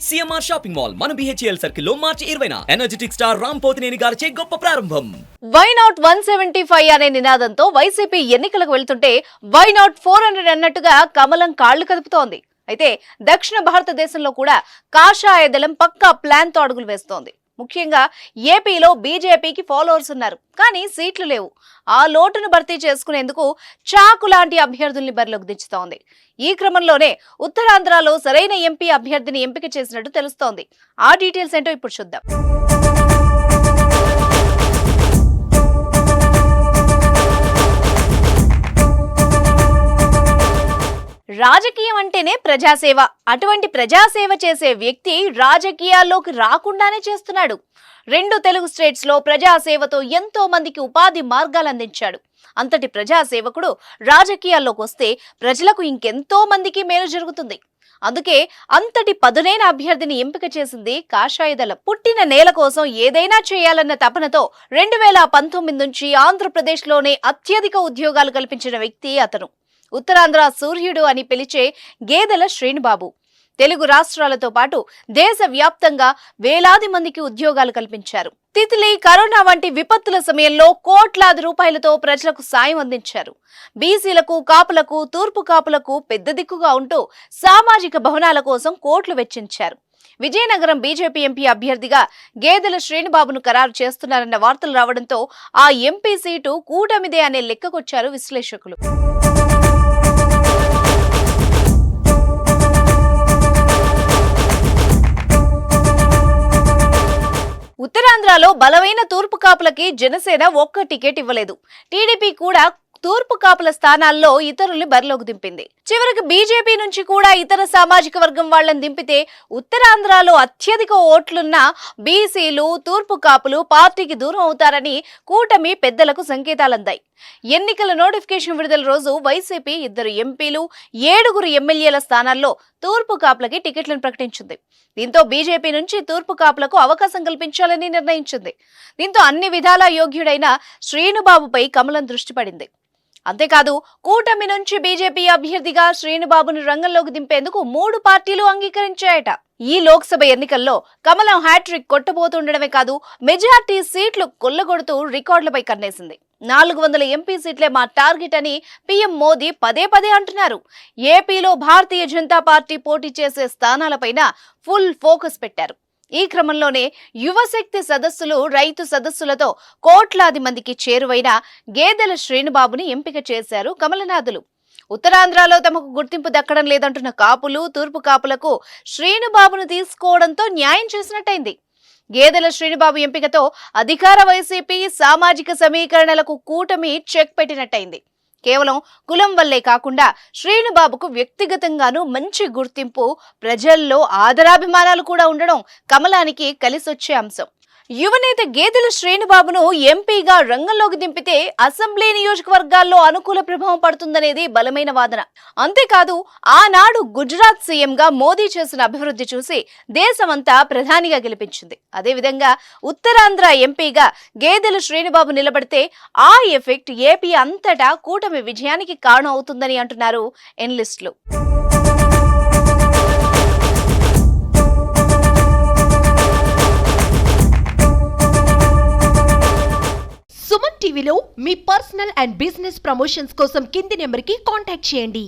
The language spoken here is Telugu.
సిఎంఆర్ షాపింగ్ మాల్ మన బిహెచ్ఎల్ సర్కిల్ లో మార్చి 20న ఎనర్జెటిక్ స్టార్ రామ్ పోతినేని గారిచే గొప్ప ప్రారంభం. వై నాట్ 175 అనే నినాదంతో వైసీపీ ఎన్నికలకు వెళ్తుంటే వై నాట్ 400 అన్నట్టుగా కమలం కాళ్లు కదుపుతోంది. అయితే దక్షిణ భారతదేశంలో కూడా కాషాయ దళం పక్కా ప్లాన్ తో అడుగులు వేస్తోంది. ముఖ్యంగా ఏపీలో బీజేపీకి ఫాలోవర్స్ ఉన్నారు, కానీ సీట్లు లేవు. ఆ లోటును భర్తీ చేసుకునేందుకు చాకు లాంటి అభ్యర్థుల్ని బరిలోకి దించుతోంది. ఈ క్రమంలోనే ఉత్తరాంధ్రలో సరైన ఎంపీ అభ్యర్థిని ఎంపిక చేసినట్టు తెలుస్తోంది. ఆ డీటెయిల్స్ ఏంటో ఇప్పుడు చూద్దాం. రాజకీయం అంటేనే ప్రజాసేవ. అటువంటి ప్రజాసేవ చేసే వ్యక్తి రాజకీయాల్లోకి రాకుండానే చేస్తున్నాడు. 2 తెలుగు స్టేట్స్ లో ప్రజాసేవతో ఎంతో మందికి ఉపాధి మార్గాలు అందించాడు. అంతటి ప్రజాసేవకుడు రాజకీయాల్లోకి వస్తే ప్రజలకు ఇంకెంతో మందికి మేలు జరుగుతుంది. అందుకే అంతటి పదునైన అభ్యర్థిని ఎంపిక చేసింది కాషాయ దళం. పుట్టిన నేల కోసం ఏదైనా చేయాలన్న తపనతో 2019 నుంచి ఆంధ్రప్రదేశ్లోనే అత్యధిక ఉద్యోగాలు కల్పించిన వ్యక్తి అతను. ఉత్తరాంధ్ర సూర్యుడు అని పిలిచే గేదెల శ్రీనుబాబు తెలుగు రాష్ట్రాలతో పాటు దేశవ్యాప్తంగా వేలాది మందికి ఉద్యోగాలు కల్పించారు. తిత్లీ, కరోనా వంటి విపత్తుల సమయంలో కోట్లాది రూపాయలతో ప్రజలకు సాయం అందించారు. బీసీలకు, కాపులకు, తూర్పు కాపులకు పెద్ద దిక్కుగా ఉంటూ సామాజిక భవనాల కోసం కోట్లు వెచ్చించారు. విజయనగరం బీజేపీ ఎంపీ అభ్యర్థిగా గేదెల శ్రీనుబాబును ఖరారు చేస్తున్నారన్న వార్తలు రావడంతో ఆ ఎంపీ సీటు కూటమిదే అనే లెక్కకొచ్చారు విశ్లేషకులు. ఉత్తరాంధ్రలో బలమైన తూర్పు కాపులకి జనసేన ఒక్క టికెట్ ఇవ్వలేదు. టీడీపీ కూడా తూర్పు కాపుల స్థానాల్లో ఇతరుల్ని బరిలోకి దింపింది. చివరికి బీజేపీ నుంచి కూడా ఇతర సామాజిక వర్గం వాళ్లను దింపితే ఉత్తరాంధ్రలో అత్యధిక ఓట్లున్న బీసీలు, తూర్పు కాపులు పార్టీకి దూరం అవుతారని కూటమి పెద్దలకు సంకేతాలందాయి. ఎన్నికల నోటిఫికేషన్ విడుదల రోజు వైసీపీ 2 ఎంపీలు, 7 ఎమ్మెల్యేల స్థానాల్లో తూర్పు కాపులకి టికెట్లను ప్రకటించింది. దీంతో బీజేపీ నుంచి తూర్పు కాపులకు అవకాశం కల్పించాలని నిర్ణయించింది. దీంతో అన్ని విధాలా యోగ్యుడైన శ్రీనుబాబుపై కమలం దృష్టి పడింది. అంతేకాదు కూటమి నుంచి బీజేపీ అభ్యర్థిగా శ్రీనుబాబును రంగంలోకి దింపేందుకు 3 పార్టీలు అంగీకరించాయట. ఈ లోక్సభ ఎన్నికల్లో కమలం హ్యాట్రిక్ కొట్టబోతుండడమే కాదు, మెజార్టీ సీట్లు కొల్లగొడుతూ రికార్డులపై కన్నేసింది. 400 ఎంపీ సీట్లే మా టార్గెట్ అని పీఎం మోదీ పదే అంటున్నారు. ఏపీలో భారతీయ జనతా పార్టీ పోటీ చేసే స్థానాలపైన ఫుల్ ఫోకస్ పెట్టారు. ఈ క్రమంలోనే యువశక్తి సదస్సులు, రైతు సదస్సులతో కోట్లాది మందికి చేరువైన గేదెల శ్రీనుబాబుని ఎంపిక చేశారు కమలనాథులు. ఉత్తరాంధ్రలో తమకు గుర్తింపు దక్కడం లేదంటున్న కాపులు, తూర్పు కాపులకు శ్రీనుబాబును తీసుకోవడంతో న్యాయం చేసినట్టయింది. గేదెల శ్రీనుబాబు ఎంపికతో అధికార వైసీపీ సామాజిక సమీకరణలకు కూటమి చెక్ పెట్టినట్టయింది. కేవలం కులం వల్లే కాకుండా శ్రీనుబాబుకు వ్యక్తిగతంగానూ మంచి గుర్తింపు, ప్రజల్లో ఆదరాభిమానాలు కూడా ఉండడం కమలానికి కలిసొచ్చే అంశం. యువనేత గేదెల శ్రీనుబాబును ఎంపీగా రంగంలోకి దింపితే అసెంబ్లీ నియోజకవర్గాల్లో అనుకూల ప్రభావం పడుతుందనేది బలమైన వాదన. అంతేకాదు ఆనాడు గుజరాత్ సీఎంగా మోదీ చేసిన అభివృద్ధి చూసి దేశమంతా ప్రధానిగా గెలిపించింది. అదేవిధంగా ఉత్తరాంధ్ర ఎంపీగా గేదెల శ్రీనుబాబు నిలబడితే ఆ ఎఫెక్ట్ ఏపీ అంతటా కూటమి విజయానికి కారణం అవుతుందని అంటున్నారు ఎనలిస్టులు. సుమన్ టీవీలో మీ పర్సనల్ అండ్ బిజినెస్ ప్రమోషన్స్ కోసం కింది నెంబర్కి కాంటాక్ట్ చేయండి.